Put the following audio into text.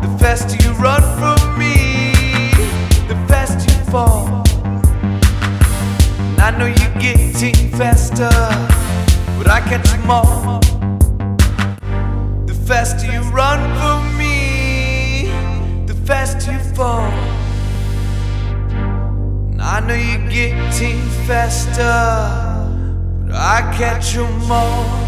The faster you run from me, the faster you fall. And I know you're getting faster, but I catch them all. The faster you run from me, the faster you fall. And I know you're getting faster, but I catch them all.